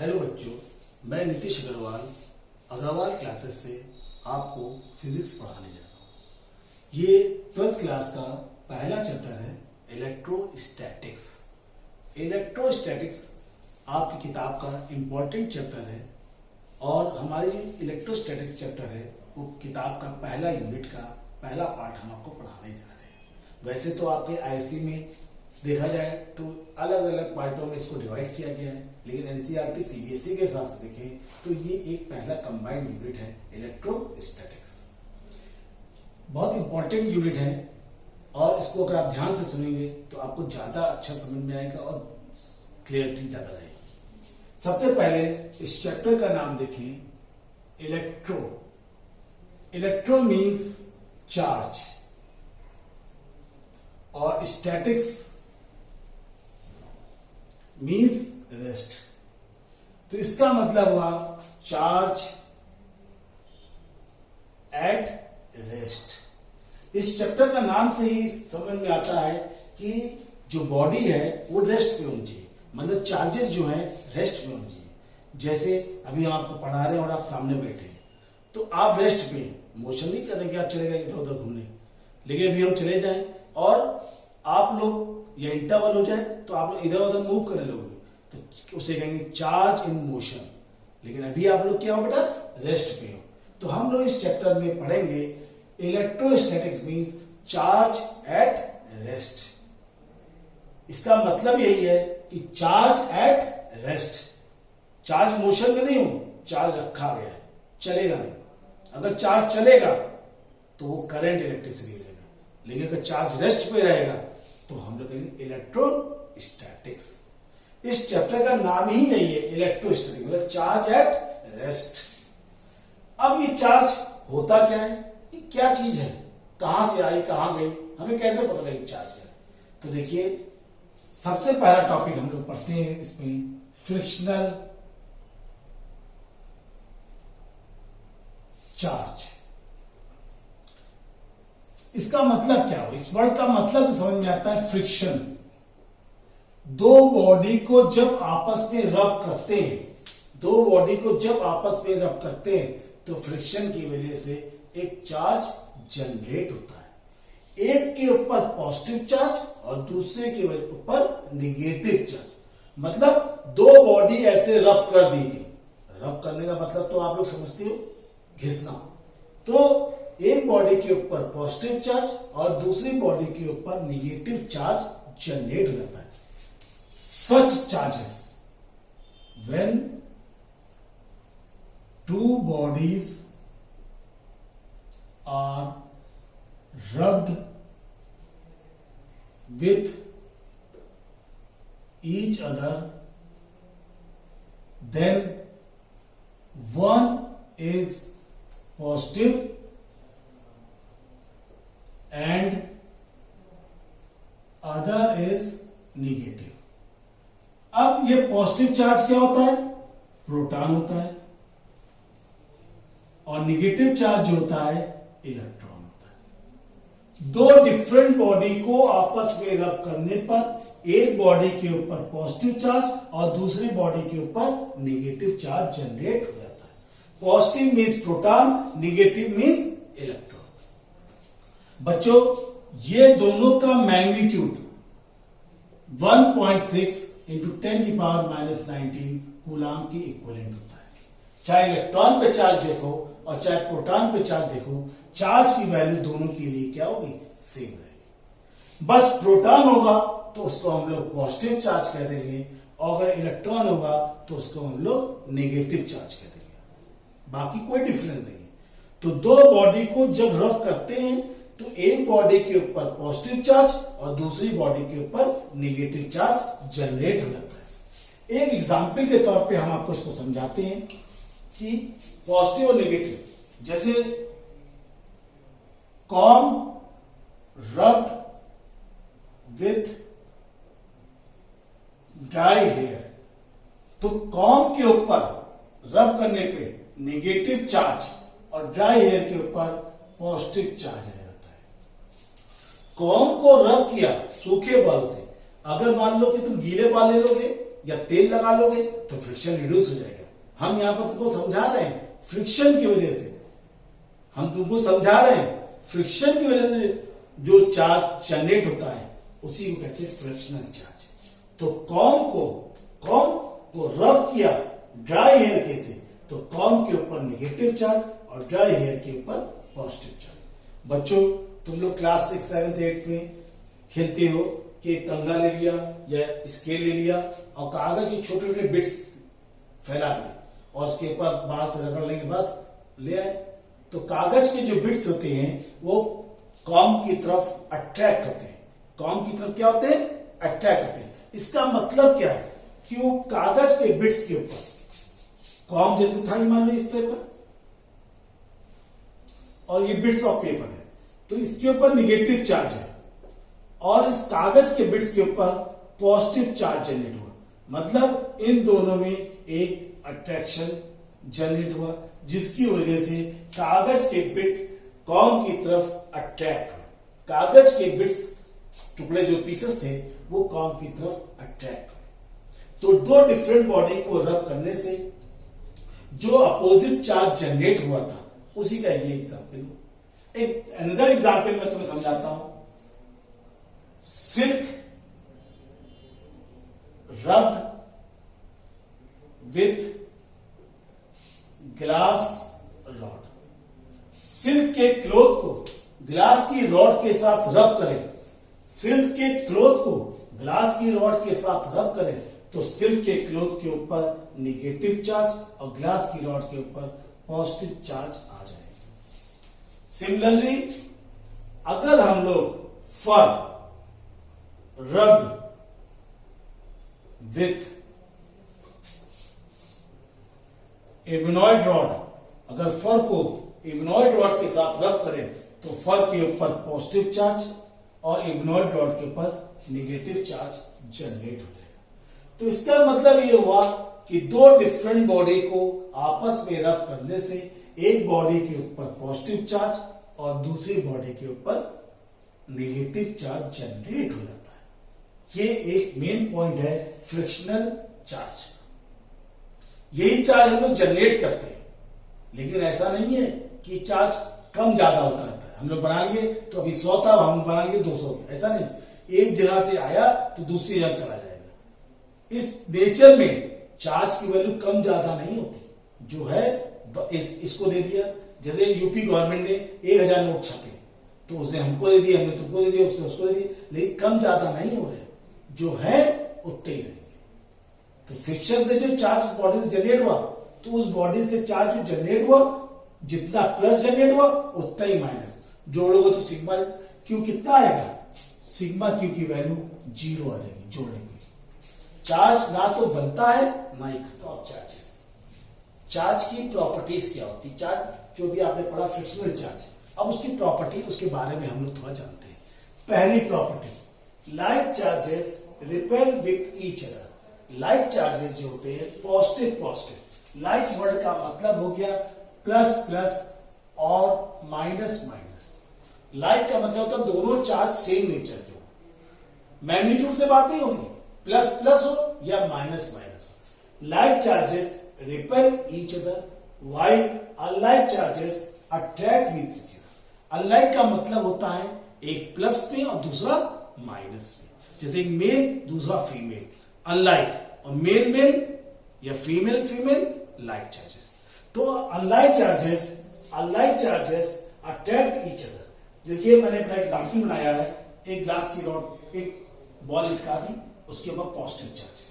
Hello बच्चों, मैं Nitish Agarwal Agarwal classes से आपको फिजिक्स पढ़ाने जा रहा हूँ। ये 12th क्लास का पहला चैप्टर है इलेक्ट्रोस्टैटिक्स। इलेक्ट्रोस्टैटिक्स आपकी किताब का इम्पोर्टेंट चैप्टर है और हमारी जो इलेक्ट्रोस्टैटिक्स चैप्टर है वो किताब का पहला यूनिट का पहला पार्ट हम आपको पढ़ाने जा रहे हैं। वैसे तो आपके आईसी में देखा जाए तो अलग अलग पार्टों में इसको डिवाइड किया गया है, लेकिन एनसीईआरटी सीबीएसई के हिसाब से देखें तो ये एक पहला कंबाइंड यूनिट है इलेक्ट्रोस्टैटिक्स। बहुत इंपॉर्टेंट यूनिट है और इसको अगर आप ध्यान से सुनेंगे तो आपको ज्यादा अच्छा समझ में आएगा और क्लियरिटी ज्यादा रहेगी। सबसे पहले इस चैप्टर का नाम देखिए, इलेक्ट्रो। इलेक्ट्रो मीन्स चार्ज और स्टैटिक्स मीन्स रेस्ट। तो इसका मतलब हुआ चार्ज एट रेस्ट। इस चैप्टर का नाम से ही समझ में आता है कि जो बॉडी है वो रेस्ट पे होनी चाहिए, मतलब चार्जेस जो है रेस्ट में होनी चाहिए। जैसे अभी हम आपको पढ़ा रहे हैं और आप सामने बैठे हैं तो आप रेस्ट पे, मोशन नहीं करेंगे, आप चले गए इधर उधर घूमने। लेकिन अभी हम चले जाएं और आप लोग या इंटरवल हो जाए तो आप लोग इधर उधर मूव करने लगोगे तो उसे कहेंगे चार्ज इन मोशन। लेकिन अभी आप लोग क्या हो बेटा, रेस्ट पे हो। तो हम लोग इस चैप्टर में पढ़ेंगे electrostatics means charge at rest. इसका मतलब यही है कि charge at rest. Charge motion में नहीं हो, चार्ज रखा गया है, चलेगा नहीं। अगर चार्ज चलेगा तो वो करंट इलेक्ट्रिसिटी रहेगा, लेकिन अगर चार्ज रेस्ट पे रहेगा तो हम लोग कहेंगे इलेक्ट्रोस्टैटिक्स। इस चैप्टर का नाम ही यही है, इलेक्ट्रोस्टैटिक्स, मतलब चार्ज एट रेस्ट। अब ये चार्ज होता क्या है, ये क्या चीज है, कहां से आई कहां गई, हमें कैसे पता लगे चार्ज क्या है। तो देखिए सबसे पहला टॉपिक हम लोग पढ़ते हैं इसमें, फ्रिक्शनल चार्ज। इसका मतलब क्या हो, इस वर्ड का मतलब से समझ में आता है फ्रिक्शन। दो बॉडी को जब आपस में रब करते हैं, दो बॉडी को जब आपस में रब करते हैं तो फ्रिक्शन की वजह से एक चार्ज जनरेट होता है। एक के ऊपर पॉजिटिव चार्ज और दूसरे के ऊपर निगेटिव चार्ज। मतलब दो बॉडी ऐसे रब कर दी गई। रब करने का मतलब तो आप लोग समझते हो, घिसना। तो एक बॉडी के ऊपर पॉजिटिव चार्ज और दूसरी बॉडी के ऊपर निगेटिव चार्ज जनरेट हो जाता है। Such charges when two bodies are rubbed with each other then one is positive and other is negative. अब ये पॉजिटिव चार्ज क्या होता है, प्रोटॉन होता है, और निगेटिव चार्ज जो होता है इलेक्ट्रॉन होता है। दो डिफरेंट बॉडी को आपस में रब करने पर एक बॉडी के ऊपर पॉजिटिव चार्ज और दूसरी बॉडी के ऊपर निगेटिव चार्ज जनरेट हो जाता है। Positive means proton, negative means electron. बच्चों ये दोनों का मैग्नीट्यूड 1.6 इंटू 10⁻⁻19 कूलाम की इक्विवेलेंट होता है। चाहे इलेक्ट्रॉन पे चार्ज देखो और चाहे प्रोटॉन पे चार्ज देखो, चार्ज की वैल्यू दोनों के लिए क्या होगी, सेम रहेगी। बस प्रोटॉन होगा तो उसको हम लोग पॉजिटिव चार्ज कह देंगे और अगर इलेक्ट्रॉन होगा तो उसको हम लोग नेगेटिव चार्ज कह देंगे। बाकी कोई डिफरेंस नहीं है। तो दो बॉडी को जब रब करते हैं तो एक बॉडी के ऊपर पॉजिटिव चार्ज और दूसरी बॉडी के ऊपर नेगेटिव चार्ज जनरेट हो जाता है। एक एग्जांपल के तौर पे हम आपको इसको समझाते हैं कि पॉजिटिव और नेगेटिव, जैसे comb rubbed with dry hair, तो कॉम के ऊपर रब करने पे नेगेटिव चार्ज और ड्राई हेयर के ऊपर पॉजिटिव चार्ज आ जाता है। कॉम को रब किया सूखे बाल से, अगर मान लो कि तुम गीले बाल ले लोगे या तेल लगा लोगे तो फ्रिक्शन रिड्यूस हो जाएगा। हम यहाँ पर तुमको समझा रहे हैं फ्रिक्शन की वजह से, हम तुमको समझा रहे हैं फ्रिक्शन की वजह से जो चार्ज जनरेट होता है उसी को कहते हैं फ्रिक्शनल चार्ज। तो कॉम को रब किया ड्राई हेयर के से, तो कॉम के ऊपर नेगेटिव चार्ज और ड्राई हेयर के ऊपर पॉजिटिव चार्ज। बच्चों तुम लोग क्लास 6, 7, 8 में खेलते हो कि कंगा ले लिया या स्केल ले लिया और कागज के छोटे छोटे बिट्स फैला दिए और उसके ऊपर बात रगड़ने के बाद ले आए, तो कागज के जो बिट्स होते हैं वो कॉम की तरफ अट्रैक्ट होते हैं। कॉम की तरफ क्या होते हैं? अट्रैक्ट होते हैं। इसका मतलब क्या है कि वो कागज के बिट्स के ऊपर, कॉम जैसे था मान लो इस पेपर और ये बिट्स ऑफ पेपर है, तो इसके ऊपर निगेटिव चार्ज है और इस कागज के बिट्स के ऊपर पॉजिटिव चार्ज जनरेट हुआ। मतलब इन दोनों में एक अट्रैक्शन जनरेट हुआ जिसकी वजह से कागज के बिट कॉम की तरफ अट्रैक्ट हुए। कागज के बिट्स टुकड़े जो पीसेस थे वो कॉम की तरफ अट्रैक्ट हुए। तो दो डिफरेंट बॉडी को रब करने से जो अपोजिट चार्ज जनरेट हुआ था उसी का ये एग्जाम्पल। एक अनदर एग्जाम्पल मैं तुम्हें समझाता हूं। Silk rubbed with glass rod. Silk के क्लोथ को ग्लास की रॉड के साथ रब करें, सिल्क के क्लोथ को ग्लास की रॉड के साथ रब करें तो सिल्क के क्लोथ के ऊपर निगेटिव चार्ज और ग्लास की रॉड के ऊपर पॉजिटिव चार्ज आ जाएगा। सिमिलरली अगर हम लोग फर रब्ड विथ एबेनॉइड रॉड, अगर फर को एबेनॉइड रॉड के साथ रब करें तो फर के ऊपर पॉजिटिव चार्ज और एबेनॉइड रॉड के ऊपर नेगेटिव चार्ज जनरेट हो जाएगा। तो इसका मतलब ये हुआ कि दो डिफरेंट बॉडी को आपस में रब करने से एक बॉडी के ऊपर पॉजिटिव चार्ज और दूसरी बॉडी के ऊपर नेगेटिव चार्ज जनरेट हो जाता है। ये एक मेन पॉइंट है फ्रिक्शनल चार्ज। यही चार्ज हम लोग जनरेट करते हैं, लेकिन ऐसा नहीं है कि चार्ज कम ज्यादा होता रहता है। हम लोग बना लिए तो अभी 100 था, हम बना लिए 200, ऐसा नहीं। एक जगह से आया तो दूसरी जगह चला जाएगा। इस नेचर में चार्ज की वैल्यू कम ज्यादा नहीं होती। जो है इसको दे दिया, जैसे यूपी गवर्नमेंट ने 1000 नोट छापे तो उसने हमको दे दिया, हमने तुमको दे दिया, उसने उसको दे दिया, लेकिन कम ज्यादा नहीं हो रहे, जो है उतने ही रहेंगे। तो फ्रिक्शन से जो चार्ज बॉडी से जनरेट हुआ तो उस बॉडी से चार्ज जो जनरेट हुआ जितना प्लस जनरेट हुआ उतना ही माइनस जोड़ोगे तो सिग्मा क्यू कितना आएगा? सिग्मा क्यू की वैल्यू 0 आ जाएगी जोड़ेंगे। चार्ज ना तो बनता है ना ही खत्म ऑफ चार्जेस। चार्ज की प्रॉपर्टीज क्या होती? चार्ज जो भी आपने पढ़ा फ्रिक्शनल चार्ज, अब उसकी प्रॉपर्टी उसके बारे में हम लोग थोड़ा जानते हैं। पहली property, light charges repel with each other. Light charges जो होते हैं पॉजिटिव पॉजिटिव, लाइट वर्ड का मतलब हो गया प्लस प्लस और माइनस माइनस। लाइट का मतलब होता है दोनों चार्ज सेम नेचर के हो, मैग्नीट्यूड से बात नहीं होगी, प्लस प्लस हो या माइनस माइनस हो। Light charges repel each other while unlit charges attract with each other. Unlit का मतलब होता है एक प्लस में और दूसरा माइनस में, जैसे एक मेल दूसरा फीमेल, अनलाइट, और मेल मेल या फीमेल फीमेल लाइट चार्जेस। तो unlit charges attract each other. देखिए मैंने अपना एग्जाम्पल बनाया है, एक ग्लास की रॉड एक बॉल लटका दी, उसके ऊपर पॉजिटिव चार्ज है।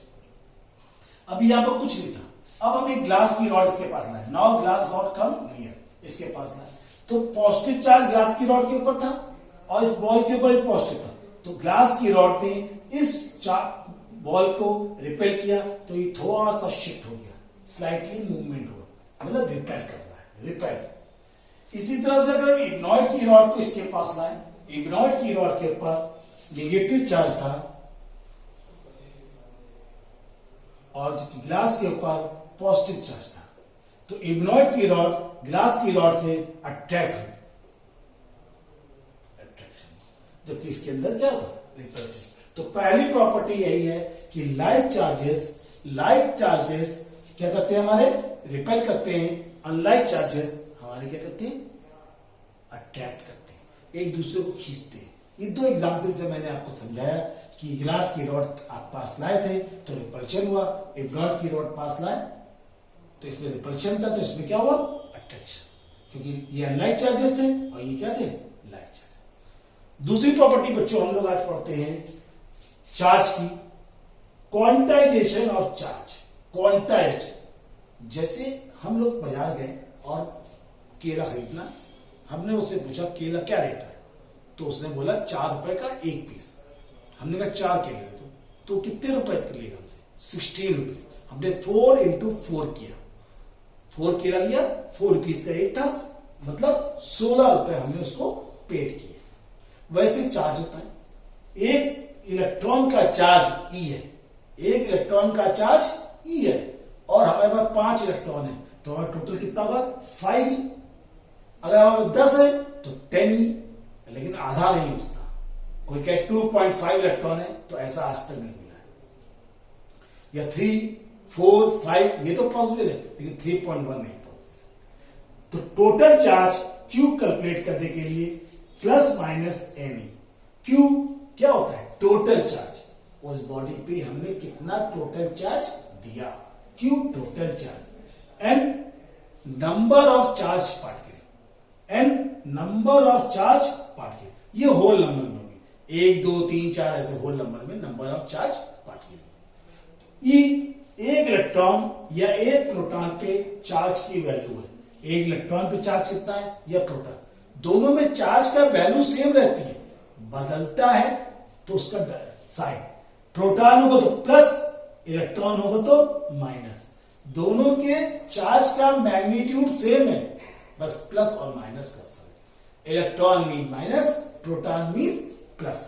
अभी यहां पर कुछ नहीं था, अब हम एक ग्लास की रॉड इसके पास लाए, now glass rod come near, इसके पास लाए तो पॉजिटिव चार्ज ग्लास की रॉड के ऊपर था और इस बॉल के ऊपर पॉजिटिव था, तो ग्लास की रॉड ने इस बॉल को रिपेल किया तो ये थोड़ा सा शिफ्ट हो गया, स्लाइटली मूवमेंट हुआ, मतलब रिपेल कर रहा है, रिपेल। इसी तरह से अगर इग्नॉइड की रॉड को इसके पास लाए, इग्नॉइड की रॉड के ऊपर नेगेटिव चार्ज था और ग्लास के ऊपर पॉजिटिव चार्ज था, तो इग्नॉइड की रॉड ग्लास की रॉड से अट्रैक्ट हुई, जबकि इसके अंदर क्या था? रिपल्शन। तो पहली प्रॉपर्टी यही है कि लाइक चार्जेस क्या करते हैं, हमारे रिपेल करते हैं, अनलाइक चार्जेस हमारे क्या करते हैं, अट्रैक्ट करते हैं, एक दूसरे को खींचते हैं। ये दो एग्जाम्पल से मैंने आपको समझाया कि ग्लास की रॉड आप पास लाए थे तो रिपल्शन हुआ, एक रॉड की रॉड पास लाए तो इसमें रिपल्शन था, तो इसमें क्या हुआ, अट्रैक्शन, क्योंकि ये अनलाइक चार्जेस थे और ये क्या थे, लाइक चार्जेस। दूसरी प्रॉपर्टी बच्चों हम लोग आज पढ़ते हैं चार्ज की, क्वांटाइजेशन ऑफ चार्ज। क्वांटाइज्ड, जैसे हम लोग बाजार गए और केला खरीदना, हमने उससे पूछा केला क्या रेट है, तो उसने बोला 4 रुपए का एक पीस। हमने कहा 4 केले दो, तो कितने रुपए लेगा हमसे, 16 रुपीज। हमने 4 into 4 किया, 4 केला लिया, 4 रुपीज का एक था, मतलब 16 रुपए हमने उसको पेड किए। वैसे चार्ज होता है, एक इलेक्ट्रॉन का चार्ज ई है, एक इलेक्ट्रॉन का चार्ज ई है, और हमारे पास 5 इलेक्ट्रॉन है, तो हमारा टोटल कितना होगा, 5 ई। अगर हमारे 10 है तो 10 ई, लेकिन आधा नहीं उसका। कोई कहे 2.5 इलेक्ट्रॉन है, तो ऐसा आज तक नहीं मिला है, या 3, 4, 5 ये तो पॉसिबल है, लेकिन 3.1 नहीं पॉसिबल। तो टोटल चार्ज Q कैलकुलेट करने के लिए प्लस माइनस एन। Q क्या होता है, टोटल चार्ज, उस बॉडी पे हमने कितना टोटल चार्ज दिया, Q total charge. N number of charge particle, N number of charge particle, ये होल नंबर में होगी, 1 2 3 4 ऐसे होल नंबर में number of charge particle. E एक इलेक्ट्रॉन या एक प्रोटॉन पे चार्ज की वैल्यू है, एक इलेक्ट्रॉन पे चार्ज कितना है या प्रोटॉन, दोनों में चार्ज का वैल्यू सेम रहती है, बदलता है तो उसका साइन, प्रोटॉन होगा तो प्लस, इलेक्ट्रॉन होगा तो माइनस, दोनों के चार्ज का मैग्नीट्यूड सेम है, बस प्लस और माइनस का फर्क है। Electron mean minus, proton mean plus.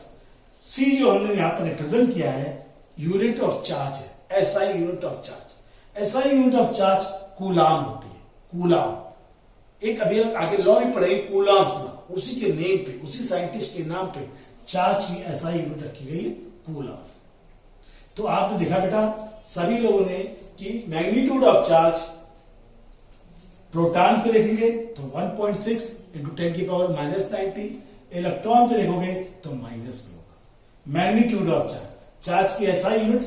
C जो हमने यहां पर रिप्रेजेंट किया है यूनिट ऑफ चार्ज है, SI unit of charge. SI unit of charge coulomb होती है, कूलाम। एक अभी आगे लॉ में पढ़ेंगे कूलाम्स लॉ, उसी के नेम पे, उसी साइंटिस्ट के नाम पे चार्ज की एसआई यूनिट रखी गई है, कूलाम। तो आपने देखा बेटा सभी लोगों ने कि मैग्नीट्यूड ऑफ चार्ज प्रोटॉन पे देखेंगे तो 1.6 into 10 की पावर -90, इलेक्ट्रॉन पे देखोगे तो माइनस में होगा। मैग्नीट्यूड ऑफ चार्ज, चार्ज की एसआई यूनिट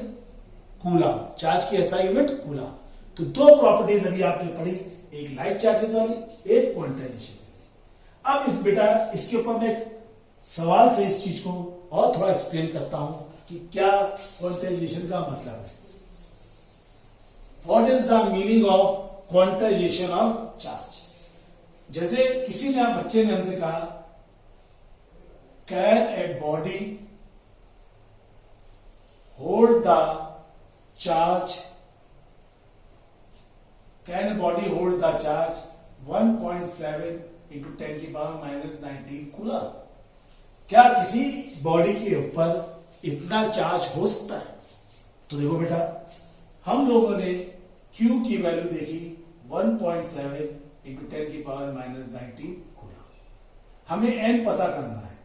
कूलाम, चार्ज की एसआई यूनिट कूलाम। तो दो प्रॉपर्टीज अभी आपने पढ़ी, एक लाइक चार्जेस वाली, एक क्वांटाइजेशन। अब इस बेटा इसके ऊपर मैं सवाल से इस चीज को और थोड़ा एक्सप्लेन करता हूं कि क्या क्वांटाइजेशन का मतलब है। What is the meaning of quantization of charge. जैसे किसी ने बच्चे ने हमसे कहा can a body hold the charge, can a body hold the charge 1.7 into 10 की पावर -19 कूलम। क्या किसी बॉडी के ऊपर इतना चार्ज हो सकता है? तो देखो बेटा हम लोगों ने Q की वैल्यू देखी 1.7 into 10 की पावर -19 कूलम। हमें N पता करना है,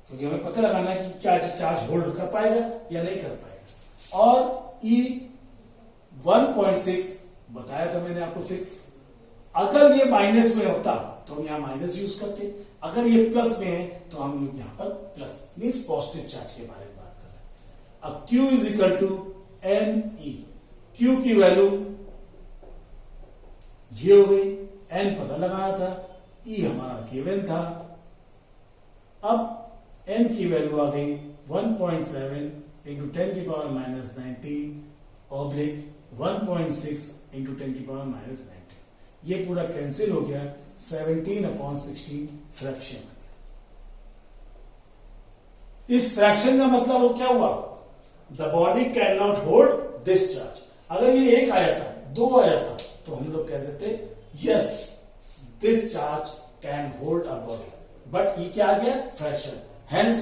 क्योंकि हमें पता लगाना है कि क्या चार्ज होल्ड कर पाएगा या नहीं कर पाएगा। और E 1.6 बताया था मैंने आपको फिक्स। अगर ये माइनस में होता तो हम यहां माइनस यूज करते, अगर ये प्लस में है तो हम लोग यहां पर प्लस मीन्स पॉजिटिव चार्ज के बारे में बात कर रहे हैं। अब Q is equal to NE, Q की वैल्यू ये हो गई, N पता लगाना था, E हमारा गिवन था। अब N की वैल्यू आ गई 1.7 into 10 की पावर -19 ऑब्लिक 1.6 into 10 की पावर -19। ये पूरा कैंसिल हो गया, 17/16 फ्रैक्शन। इस फ्रैक्शन का मतलब वो क्या हुआ, the body can not hold this charge. अगर ये 1 आया था, 2 आया था, तो हम लोग कह देते yes this charge can hold a body, but ये क्या आ गया, fraction. Hence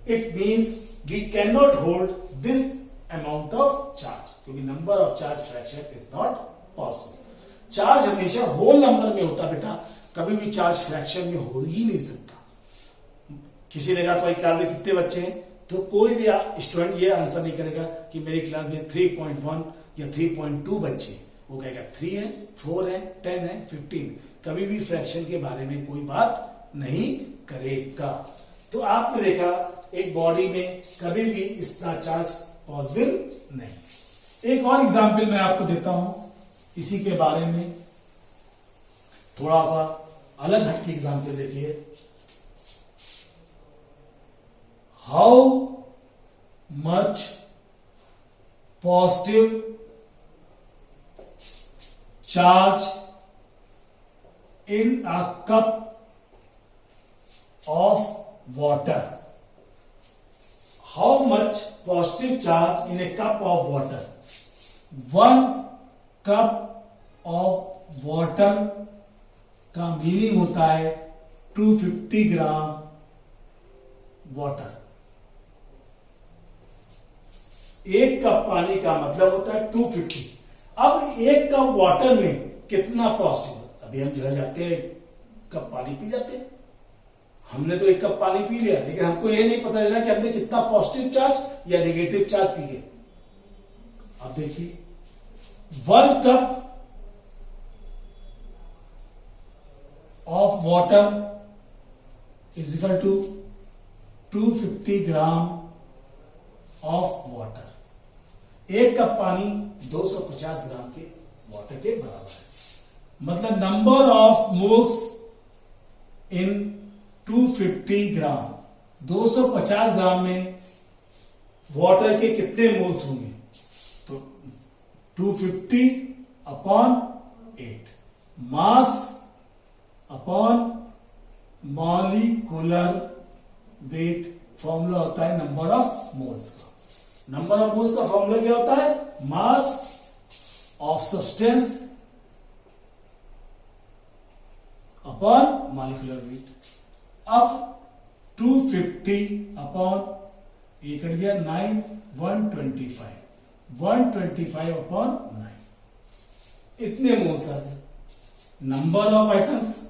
it means we can not hold this amount of charge, क्योंकि number of charge fraction is not possible. Charge हमेशा होल नंबर में होता बेटा, कभी भी चार्ज फ्रैक्शन में हो ही नहीं सकता। किसी ने कहा तो क्लास में कितने बच्चे हैं, तो कोई भी स्टूडेंट ये आंसर नहीं करेगा कि मेरी क्लास में 3.1 या 3.2 बच्चे, वो कहेगा 3 है, 4 है, 10 है, 15। कभी भी फ्रैक्शन के बारे में कोई बात नहीं करेगा। तो आपने देखा एक बॉडी में कभी भी इतना चार्ज पॉसिबल नहीं। एक और एग्जाम्पल मैं आपको देता हूं इसी के बारे में, थोड़ा सा अलग हटके एग्जाम्पल देखिए। How much positive charge in a cup of water? How much positive charge in a cup of water? 1 cup of water का मीनिंग होता है 250 ग्राम वाटर। 1 कप पानी का मतलब होता है 250। अब 1 कप वाटर में कितना पॉजिटिव, अभी हम घर जाते हैं कप पानी पी जाते हैं, हमने तो 1 कप पानी पी लिया, लेकिन हमको ये नहीं पता चला कि हमने कितना पॉजिटिव चार्ज या नेगेटिव चार्ज पी गए। अब देखिए 1 cup of water is equal to 250 gram of water. 1 cup पानी 250 ग्राम के वाटर के बराबर है। मतलब number of moles in 250 gram, 250 gram में वाटर के कितने मोल्स होंगे? तो 250 upon 8, mass upon molecular weight, formula होता है नंबर ऑफ मोल्स का। नंबर ऑफ मोल्स का फॉर्मूला क्या होता है? Mass of substance upon molecular wait. अब 250 अपॉन ये कट गया 9, 125 अपॉन 9, इतने मोल्स आ गए। Number of items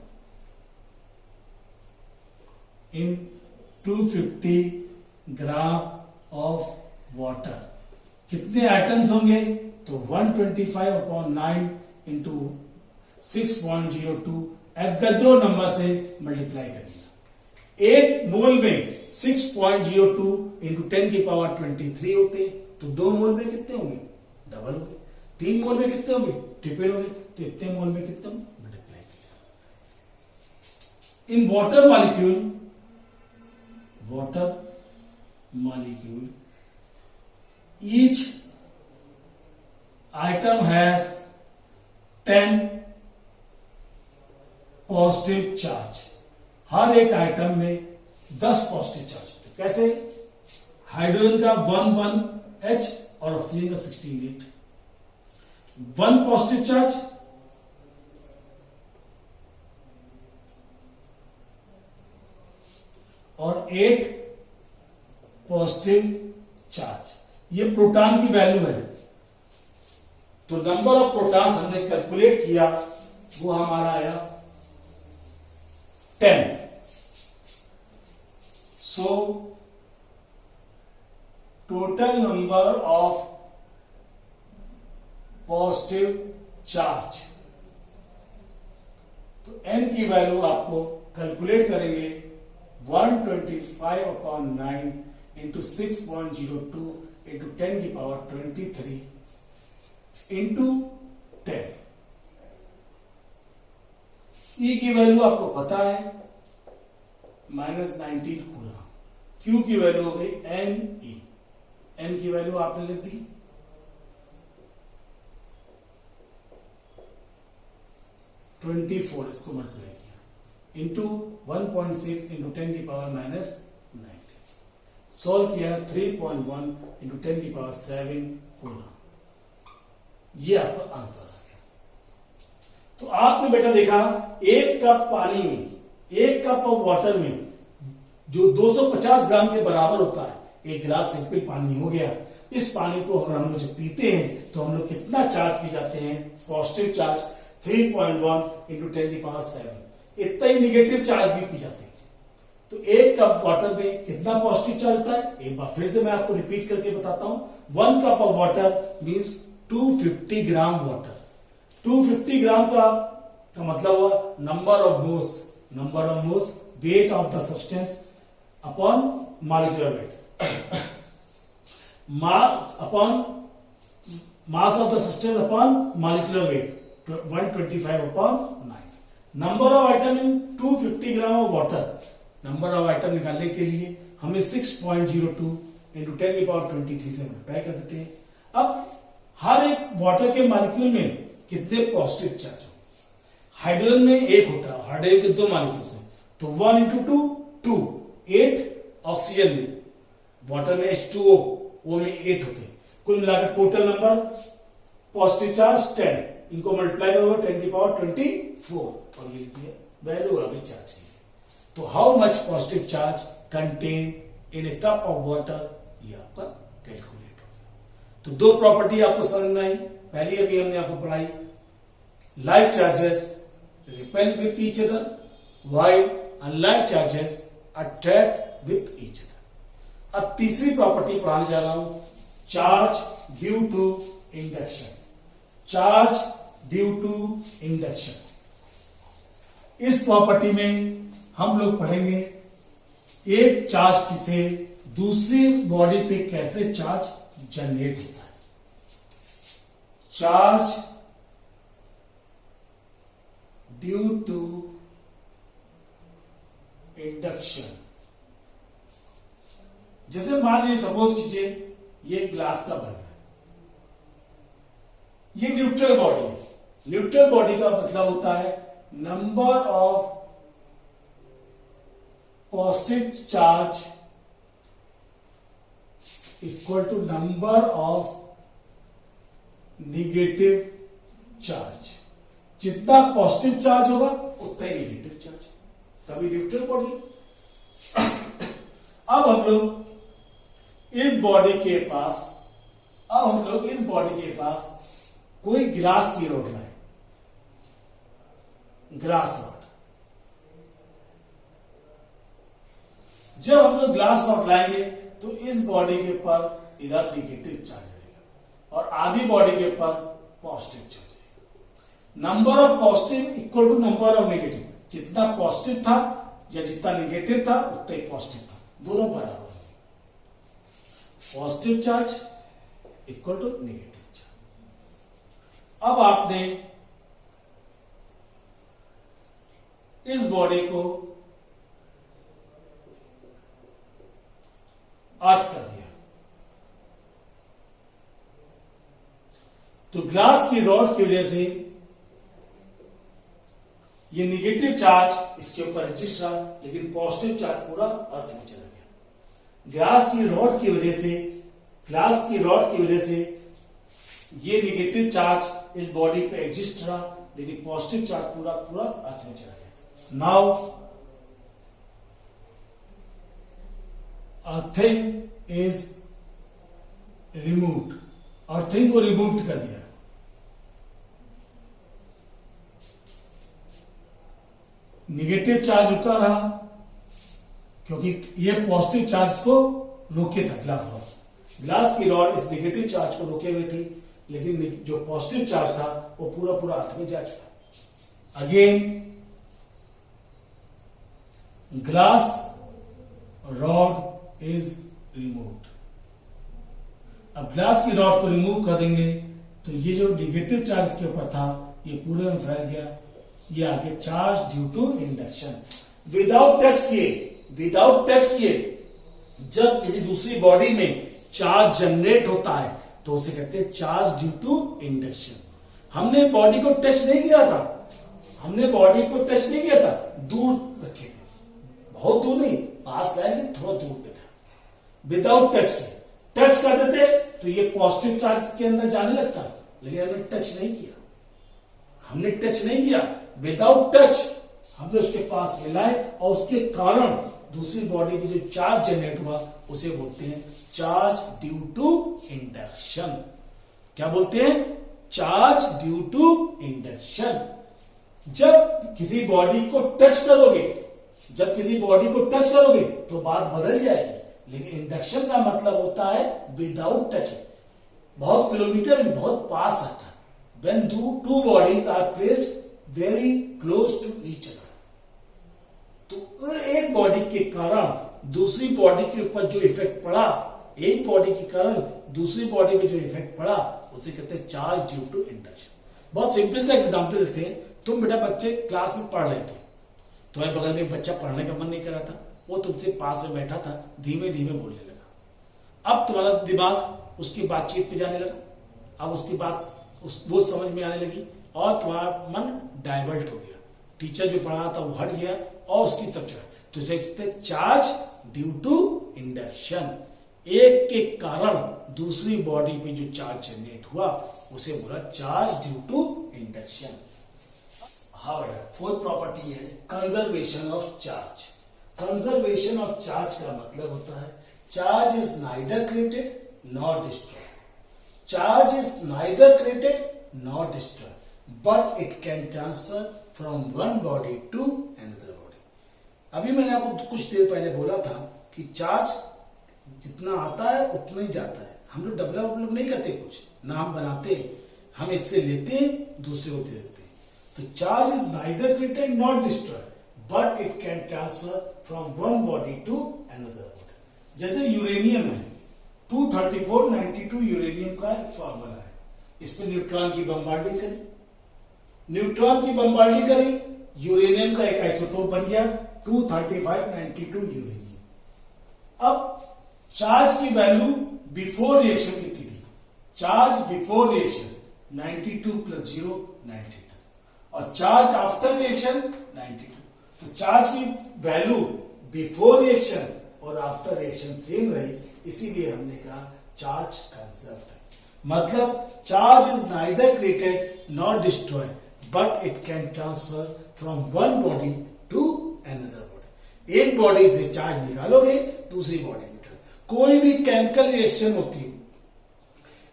in 250 gram of water, कितने आइटम्स होंगे? तो 125 अपॉन 9 इंटू 6.02, एवोगाड्रो नंबर से मल्टीप्लाई करिए। 1 मोल में 6.02 इंटू 10 की पावर 23 होते हैं, तो 2 मोल में कितने होंगे? डबल होंगे। 3 मोल में कितने होंगे? ट्रिपल होंगे। तो इतने मोल में कितने मल्टीप्लाई किया। In water molecule each item has 10 positive charge. हर एक आइटम में 10 पॉजिटिव चार्ज होते। कैसे? हाइड्रोजन का 11H और ऑक्सीजन का 16H। 1 पॉजिटिव चार्ज और 8 पॉजिटिव चार्ज। ये प्रोटॉन की वैल्यू है। तो नंबर ऑफ प्रोटॉन्स हमने कैलकुलेट किया, वो हमारा आया 10। So total number of positive charge, तो n की वैल्यू आपको कैलकुलेट करेंगे 125 अपॉन 9 इंटू 6.02 इंटू 10 की पावर 23 इंटू 10। E की वैल्यू आपको पता है -19 कूलम। Q की वैल्यू हो गई Ne। N की वैल्यू आपने लिख दी 24, इसको मल्टीप्लाई किया इंटू 1.6 इंटू 10 की पावर -90, सॉल्व किया 3.1 इंटू 10 की पावर 7 कूलम। ये आपका आंसर आ गया। तो आपने बेटा देखा 1 कप पानी में, 1 कप ऑफ वाटर में जो 250 ग्राम के बराबर होता है, 1 गिलास सिंपल पानी हो गया। इस पानी को अगर हम लोग जब पीते हैं तो हम लोग कितना चार्ज पी जाते हैं? पॉजिटिव चार्ज 3.1 इंटू 10 की पावर 7। इतना ही निगेटिव चार्ज भी पी जाते हैं। तो एक कप वाटर में कितना पॉजिटिव चार्ज होता है, एक बार फिर से मैं आपको रिपीट करके बताता हूं। 1 cup of water means 250 gram water. 250 ग्राम का मतलब हुआ number of moles, weight of the substance upon molecular wait, mass of the substance upon molecular wait 125 upon 9। Number of item in 250 gram of water. Number of item निकालने के लिए हमें 6.02 into 10⁻23 से multiply कर देते हैं। अब हर एक वाटर के मॉलिक्यूल में कितने पॉजिटिव चार्ज हो, हाइड्रोजन में एक होता है, हाइड्रोजन के 2 मॉलिक्यूल्स हैं, तो 1 इंटू 2 8 ऑक्सीजन में, वाटर में H2O, O में 8 होते हैं, कुल मिलाकर टोटल नंबर पॉजिटिव चार्ज 10, इनको मल्टीप्लाई करोगे 10⁻24 और ये वैल्यू आ गई चार्ज की। तो how much positive charge contain in A cup of water, ये आपका कैलकुलेट हो गया। तो 2 प्रॉपर्टी आपको समझ में आई। पहली अभी हमने आपको पढ़ाई, like charges repel with each other while unlike charges attract with each other। अब तीसरी प्रॉपर्टी पढ़ाने जा रहा हूं, charge due to induction. Charge due to induction, इस प्रॉपर्टी में हम लोग पढ़ेंगे एक चार्ज से दूसरी बॉडी पे कैसे चार्ज जनरेट होता है। चार्ज ड्यू टू इंडक्शन, जैसे मान लीजिए सपोज कीजिए ये ग्लास का बल्ब है, ये न्यूट्रल बॉडी है। न्यूट्रल बॉडी का मतलब होता है number of positive charge equal to number of negative charge. जितना पॉजिटिव चार्ज होगा उतना ही निगेटिव चार्ज, तभी न्यूट्रल बॉडी। अब हम लोग इस बॉडी के पास कोई ग्लास की रॉड लाए, ग्लास रॉड। जब हम लोग ग्लास रॉड लाएंगे तो इस बॉडी के ऊपर इधर निगेटिव चार्ज रहेगा और आधी बॉडी के ऊपर पॉजिटिव चार्ज रहेगा। Number of positive equal to number of negative, जितना पॉजिटिव था या जितना नेगेटिव था उतना ही पॉजिटिव था, दोनों बराबर। Positive charge equal to negative charge. अब आपने इस बॉडी को अर्थ कर दिया, तो ग्लास की रॉड की वजह से ये निगेटिव चार्ज इसके ऊपर एडजस्ट रहा, लेकिन पॉजिटिव चार्ज पूरा अर्थ में चला गया। ग्लास की रॉड की वजह से ये निगेटिव चार्ज इस बॉडी पे एग्जिस्ट रहा, लेकिन पॉजिटिव चार्ज पूरा अर्थ में चला गया। Now earthing is removed, earthing को रिमूव कर दिया। निगेटिव चार्ज रुका रहा क्योंकि ये पॉजिटिव चार्ज को रोके था ग्लास रॉड। ग्लास की रॉड इस निगेटिव चार्ज को रोके हुए थी, लेकिन जो पॉजिटिव चार्ज था वो पूरा अर्थ में जा चुका। Again glass rod is removed. अब ग्लास की रॉड को रिमूव कर देंगे तो ये जो निगेटिव चार्ज के ऊपर था ये पूरे में फैल गया। ये आगे charge due to induction. Without touch किए जब किसी दूसरी बॉडी में चार्ज जनरेट होता है तो उसे कहते हैं चार्ज ड्यू टू इंडक्शन। हमने बॉडी को टच नहीं किया था, दूर रखे थे, बहुत दूर नहीं, पास लाएंगे थोड़ा दूर पे था। विदाउट टच कर देते तो ये पॉजिटिव चार्ज के अंदर जाने लगता, लेकिन हमने टच नहीं किया। विदाउट टच हमने उसके पास मिलाए और उसके कारण दूसरी बॉडी में जो चार्ज जनरेट हुआ उसे बोलते हैं चार्ज ड्यू टू इंडक्शन। क्या बोलते हैं? Charge due to induction. जब किसी बॉडी को टच करोगे जब किसी बॉडी को टच करोगे तो बात बदल जाएगी, लेकिन इंडक्शन का मतलब होता है विदाउट टचिंग, बहुत किलोमीटर में बहुत पास रहता है। When two bodies are placed very close to each other, तो एक बॉडी के कारण दूसरी बॉडी के ऊपर जो इफेक्ट पड़ा, एक बॉडी के कारण दूसरी बॉडी में जो इफेक्ट पड़ा, उसे कहते हैं चार्ज ड्यू टू इंडक्शन। बहुत सिंपल सा एग्जांपल लेते हैं। तुम बेटा बच्चे क्लास में पढ़ रहे थे, तुम्हारे बगल में एक बच्चा पढ़ने का मन नहीं कर रहा था, वो तुमसे पास में बैठा था, धीमे धीमे बोलने लगा। अब तुम्हारा दिमाग उसकी बातचीत पे जाने लगा, अब उसकी बात वो समझ में आने लगी और तुम्हारा मन डाइवर्ट हो गया। टीचर जो पढ़ा था वो हट गया और उसकी तरफ चला, तो इसे कहते हैं चार्ज ड्यू टू इंडक्शन। एक के कारण दूसरी बॉडी पे जो चार्ज जनरेट हुआ उसे बोला चार्ज ड्यू टू इंडक्शन। हाँ बेटा, फोर्थ प्रॉपर्टी है conservation of charge. Conservation of charge का मतलब होता है charge is neither created not destroyed. Charge is neither created nor destroyed, but it can transfer from one body to another body. अभी मैंने आपको कुछ देर पहले बोला था कि चार्ज जितना आता है उतना ही जाता है। हम लोग डेवलप नहीं करते, कुछ ना हम बनाते, हम इससे लेते हैं दूसरे को दे देते हैं। तो charge is neither created not destroyed, but it can transfer from one body to another body. जैसे यूरेनियम है, 23492 यूरेनियम का फॉर्मूला है। इस पे न्यूट्रॉन की बमबार्डिंग करी, न्यूट्रॉन की बमबार्डिंग करी, यूरेनियम का एक आइसोटोप बन गया 23592 यूरेनियम। अब चार्ज की वैल्यू बिफोर रिएक्शन कितनी थी? चार्ज बिफोर रिएक्शन 92 प्लस 0 92 और चार्ज आफ्टर रिएक्शन 92। तो चार्ज की वैल्यू बिफोर रिएक्शन और आफ्टर रिएक्शन सेम रही, इसीलिए हमने कहा चार्ज कंजर्व्ड है। मतलब charge is neither created not destroyed, but it can transfer from one body to another body. एक बॉडी से चार्ज निकालोगे दूसरी बॉडी में। कोई भी केमिकल रिएक्शन होती है,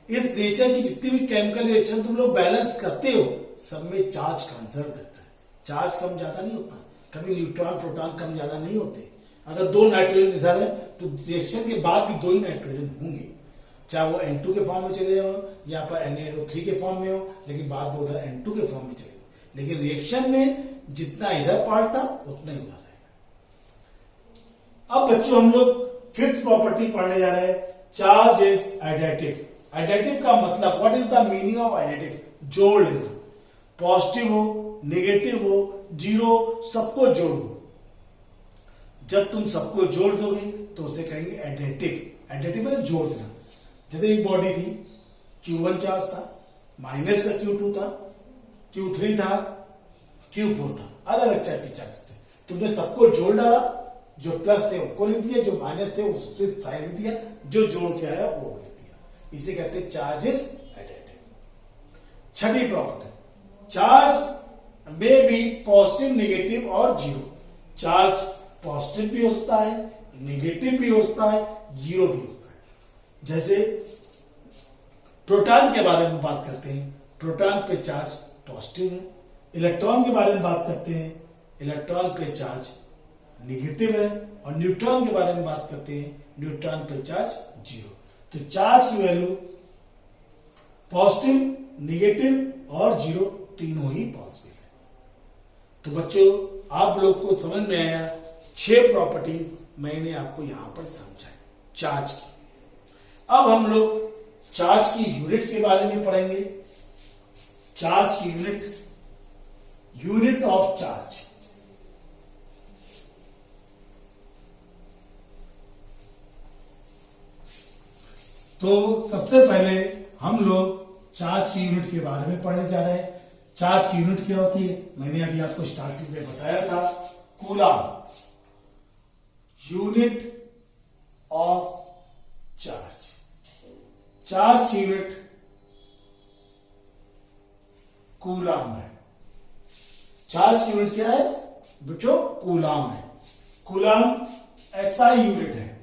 इस नेचर की जितनी भी केमिकल रिएक्शन तुम लोग बैलेंस करते हो, सब में चार्ज कंजर्व रहता है। चार्ज कम ज्यादा नहीं होता, कभी न्यूट्रॉन प्रोटॉन कम ज्यादा नहीं होते। अगर दो नाइट्रोजन इधर है तो रिएक्शन के बाद भी दो ही नाइट्रोजन होंगे, चाहे वो N2 के फॉर्म में चले हो या पर NaNO3 के फॉर्म में हो, लेकिन बाद में उधर N2 के फॉर्म में चले हो। लेकिन रिएक्शन में जितना इधर पार्ट था उतना ही उधर रहेगा। अब बच्चों हम लोग फिफ्थ प्रॉपर्टी पढ़ने जा रहे हैं, चार्ज इज एडिटिव। एडिटिव का मतलब what is the meaning of additive? जोड़ लेना, पॉजिटिव हो नेगेटिव हो जीरो, सबको जोड़ दो। जब तुम सबको जोड़ दोगे तो उसे कहेंगे एडिटिव। एडिटिव मतलब जोड़ देना। जैसे एक बॉडी थी, Q1 चार्ज था, माइनस का Q2 था, Q3 था, Q4 था, अलग अलग टाइप के चार्ज थे। तुमने सबको जोड़ डाला, जो प्लस थे उसको लिख दिया, जो माइनस थे उससे साइन लिख दिया, जो जोड़ के आया वो लिख दिया। इसे कहते हैं चार्जेस एडिटिव। छठी प्रॉपर्टी, चार्ज में बी पॉजिटिव नेगेटिव और जीरो। चार्ज पॉजिटिव भी होता है, नेगेटिव भी होता है, जीरो भी होता है। जैसे प्रोटॉन के बारे में बात करते हैं, प्रोटॉन पे चार्ज पॉजिटिव है। इलेक्ट्रॉन के बारे में बात करते हैं, इलेक्ट्रॉन पे चार्ज नेगेटिव है। और न्यूट्रॉन के बारे में बात करते हैं, न्यूट्रॉन पे चार्ज जीरो। तो चार्ज की वैल्यू पॉजिटिव, नेगेटिव और जीरो तीनों ही पॉजिटिव है। तो बच्चों आप लोग को समझ में आया, 6 प्रॉपर्टीज मैंने आपको यहां पर समझाई चार्ज की। अब हम लोग चार्ज की यूनिट के बारे में पढ़ेंगे। चार्ज की यूनिट, यूनिट ऑफ चार्ज। तो सबसे पहले हम लोग चार्ज की यूनिट के बारे में पढ़ने जा रहे हैं। चार्ज की यूनिट क्या होती है? मैंने अभी आपको स्टार्टिंग में बताया था, coulomb, unit of charge. Charge की यूनिट कूलम है। चार्ज की यूनिट क्या है बच्चों? कूलम है। कूलम एसआई यूनिट है।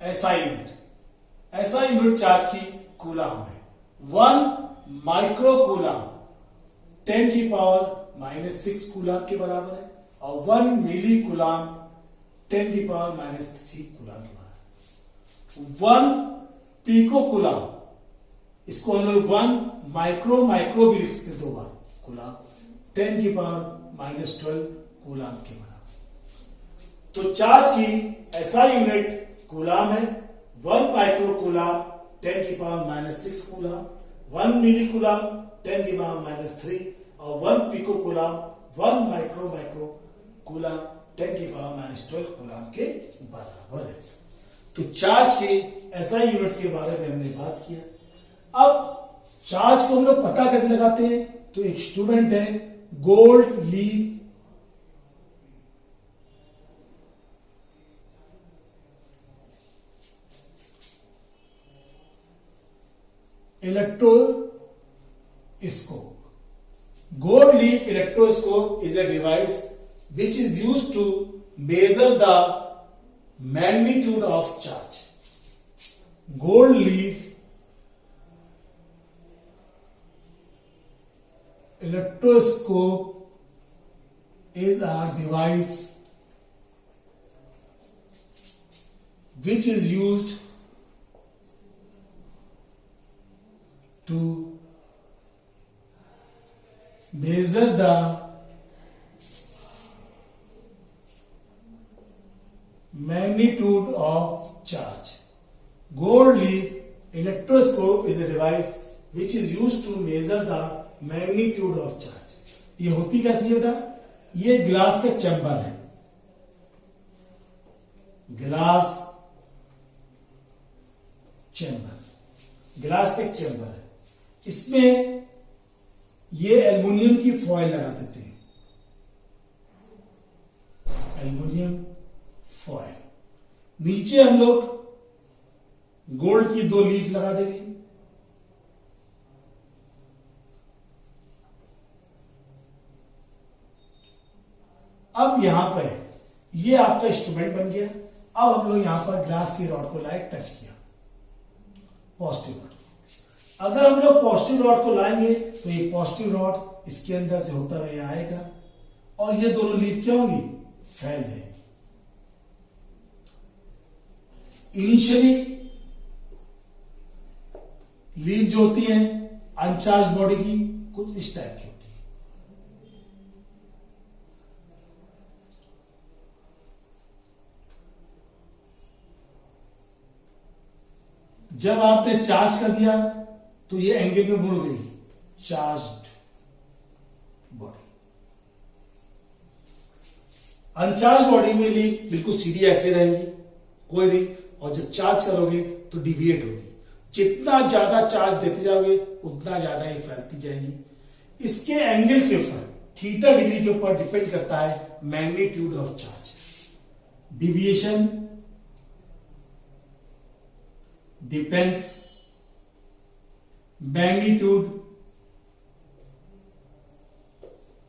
SI unit, SI unit charge की कूलम है। 1 माइक्रो कूलम 10 की पावर -6 कूलाम के बराबर है और 1 मिली कूलाम 10 की पावर -3 कूलाम के बराबर है। 1 पीको कूलाम, इसको हम लोग 1 माइक्रो भी लिख सकते 2 बार कूलाम 10 की पावर -12 कूलाम के बराबर। तो चार्ज की SI यूनिट कूलाम है। 1 माइक्रो कूलाम 10 की पावर -6 कूलाम, 1 मिली कूलाम 10 की पावर -3 और 1 पिको कूलाम 1 माइक्रो कूलाम 10 की पावर -12 कूलाम के बराबर है। तो चार्ज की SI यूनिट के बारे में हमने बात किया। अब चार्ज को हम लोग पता कैसे लगाते हैं? तो एक स्टूडेंट है gold leaf electroscope. Gold leaf electroscope is a device which is used to measure the magnitude of charge. Gold leaf electroscope is a device which is used to measure the magnitude of charge. Gold leaf electroscope is a device which is used to measure the magnitude of charge. ये होती कैसी है बेटा? ये glass का chamber है, glass का chamber है। इसमें ये एल्युमिनियम की फॉयल लगा देते हैं, एल्युमिनियम फॉयल। नीचे हम लोग गोल्ड की 2 लीफ लगा देंगे। अब यहां पर ये आपका इंस्ट्रूमेंट बन गया। अब हम लोग यहां पर ग्लास की रॉड को लाइक टच किया, पॉजिटिव रॉड। अगर हम लोग पॉजिटिव रॉड को लाएंगे तो ये पॉजिटिव रॉड इसके अंदर से होता हुआ यहां आएगा और ये दोनों लीफ क्या होंगी? फैल जाएगी। इनिशियली लीफ जो होती है अनचार्ज बॉडी की कुछ इस टाइप की होती है। जब आपने चार्ज कर दिया तो ये एंगल में मुड़ गई चार्ज्ड बॉडी। अनचार्ज बॉडी में लीफ बिल्कुल सीधी ऐसे रहेगी, कोई नहीं, और जब चार्ज करोगे तो डिविएट होगी। जितना ज्यादा चार्ज देते जाओगे उतना ज्यादा ये फैलती जाएगी। इसके एंगल के ऊपर थीटा डिग्री के ऊपर डिपेंड करता है magnitude of charge. Deviation depends magnitude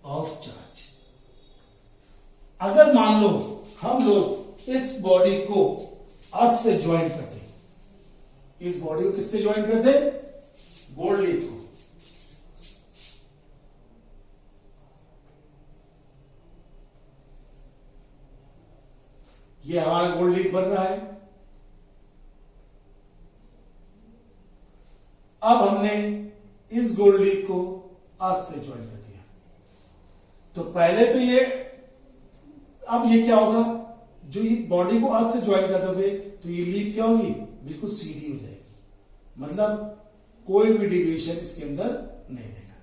of charge. अगर मान लो हम लोग इस बॉडी को अर्थ से ज्वाइन करते, इस बॉडी को किससे ज्वाइन करते? गोल्ड लीफ को। ये हमारा गोल्ड लीफ बन रहा है। अब हमने इस गोल्ड लीफ को अर्थ से ज्वाइन कर दिया। तो पहले तो ये, अब ये क्या होगा? जो ये बॉडी को अर्थ से ज्वाइन कर दोगे तो ये लीफ क्या होगी? बिल्कुल सीधी हो जाएगी। मतलब कोई भी डिविएशन इसके अंदर नहीं रहेगा,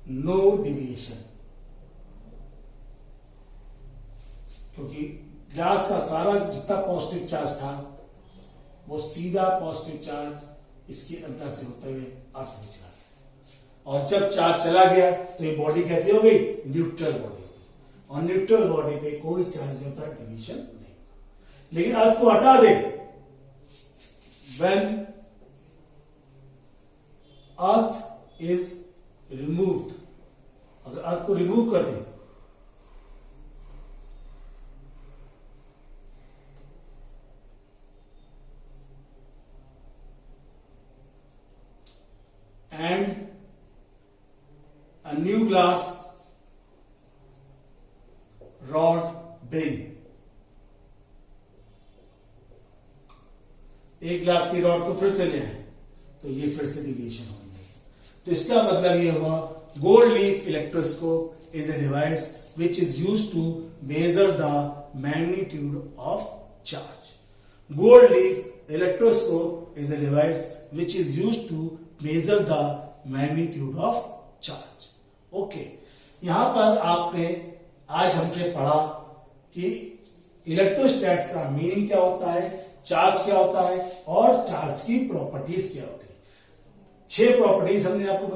नो डिविएशन। क्योंकि ग्लास का सारा जितना पॉजिटिव चार्ज था वो सीधा पॉजिटिव चार्ज इसके अंदर से होते हुए अर्थ में चला गया। और जब चार्ज चला गया तो ये बॉडी कैसी हो गई? न्यूट्रल बॉडी हो गई। और न्यूट्रल बॉडी पे कोई चार्ज नहीं होता, डिविएशन नहीं होगा। लेकिन अर्थ को हटा दे, when अर्थ इज रिमूव्ड, अगर अर्थ को रिमूव कर दे and a new glass class की रॉड को फिर से ले आए तो ये फिर से डिविएशन हो जाएगी। तो इसका मतलब ये हुआ gold leaf electroscope is a device which is used to measure the magnitude of charge. Gold leaf electroscope is a device which is used to measure the magnitude of charge. Okay, यहां पर आपने आज हमसे पढ़ा कि इलेक्ट्रोस्टैट्स का meaning क्या होता है, चार्ज क्या होता है और चार्ज की प्रॉपर्टीज क्या होती है। 6 प्रॉपर्टीज हमने आपको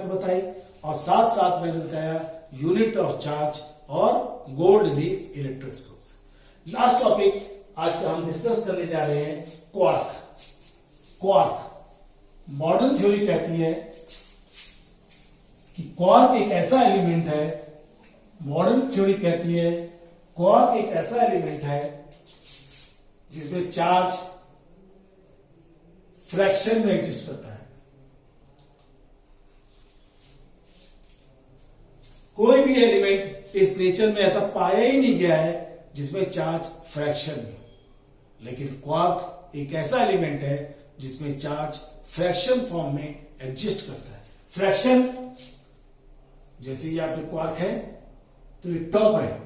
बताई और साथ साथ मैंने बताया यूनिट ऑफ चार्ज और gold leaf electroscope. Last topic आज का हम डिस्कस करने जा रहे हैं क्वार्क। मॉडर्न थ्योरी कहती है कि क्वार्क एक ऐसा एलिमेंट है, मॉडर्न थ्योरी कहती है क्वार्क एक ऐसा एलिमेंट है जिसमें चार्ज फ्रैक्शन में एग्जिस्ट करता है। कोई भी एलिमेंट इस नेचर में ऐसा पाया ही नहीं गया है जिसमें चार्ज फ्रैक्शन में, लेकिन क्वार्क एक ऐसा एलिमेंट है जिसमें चार्ज फ्रैक्शन फॉर्म में एग्जिस्ट करता है। फ्रैक्शन जैसे ये आपके क्वार्क है तो ये टॉप है,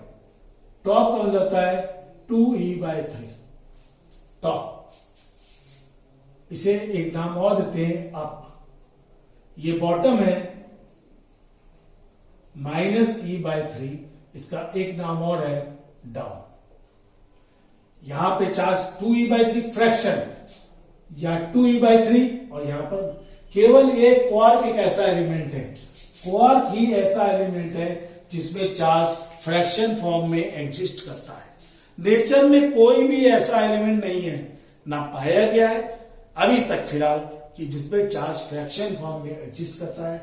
टॉप का मतलब होता है 2e/3 टॉप। इसे एक नाम और देते हैं अप। ये बॉटम है -e/3, इसका एक नाम और है डाउन। यहां पे चार्ज 2e/3 फ्रैक्शन या 2e/3 और यहां पर केवल ये क्वार्क एक ऐसा एलिमेंट है, क्वार्क ही ऐसा एलिमेंट है जिसमें चार्ज फ्रैक्शन फॉर्म में एग्जिस्ट करता है। नेचर में कोई भी ऐसा एलिमेंट नहीं है, ना पाया गया है अभी तक फिलहाल, कि जिसमें चार्ज फ्रैक्शन फॉर्म में एग्जिस्ट करता है।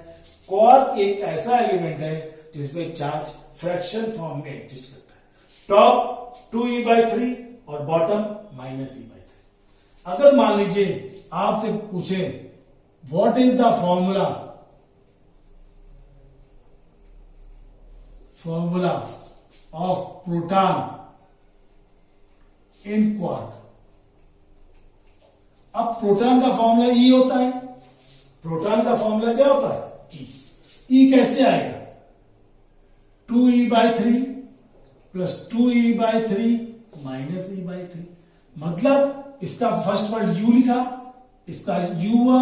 क्वार्क एक ऐसा एलिमेंट है जिसमें चार्ज फ्रैक्शन फॉर्म में एग्जिस्ट करता है। टॉप 2e/3 और बॉटम -e/3। अगर मान लीजिए आपसे पूछे what is the formula of proton in quark. अब प्रोटॉन का फॉर्मूला E होता है। प्रोटॉन का फॉर्मूला क्या होता है? E कैसे आएगा? 2e/3 plus 2e/3 -e/3। मतलब इसका फर्स्ट वर्ड U लिखा, इसका U हुआ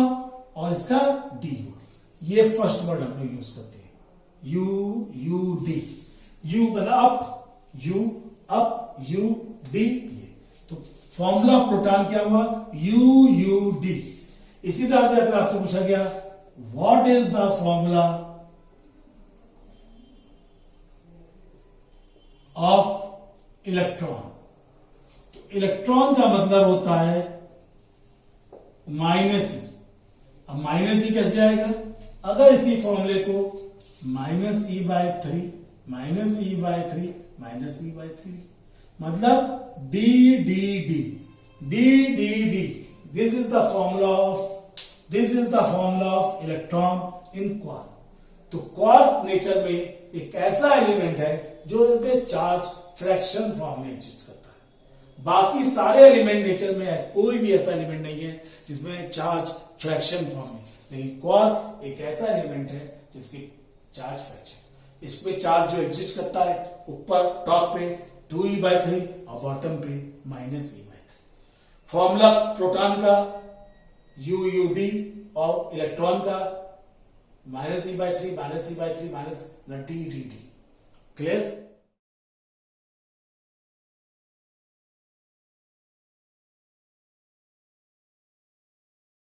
और इसका D हुआ। ये फर्स्ट वर्ड हम लोग यूज करते हैं, U U मतलब U D। तो फॉर्मूला ऑफ प्रोटॉन क्या हुआ? UUD। इसी तरह से अगर आपसे पूछा गया what is the formula of electron, तो इलेक्ट्रॉन का मतलब होता है -E। अब -E कैसे आएगा? अगर इसी फॉर्मूले को -e/3 मतलब DDD। This is the formula of electron in quark। तो क्वार्क नेचर में एक ऐसा एलिमेंट है जो इसमें चार्ज फ्रैक्शन फॉर्म में एग्जिस्ट करता है। बाकी सारे एलिमेंट नेचर में कोई भी ऐसा एलिमेंट नहीं है जिसमें चार्ज फ्रैक्शन फॉर्म में, लेकिन क्वार्क एक ऐसा एलिमेंट है जिसकी चार्ज फ्रैक्शन। इसमें चार्ज जो एग्जिस्ट करता है ऊपर टॉप पे 2e/3 और बॉटम पे -e/3। फॉर्मूला प्रोटॉन का UUD और इलेक्ट्रॉन का -e/3 -e/3 -DDD। क्लियर?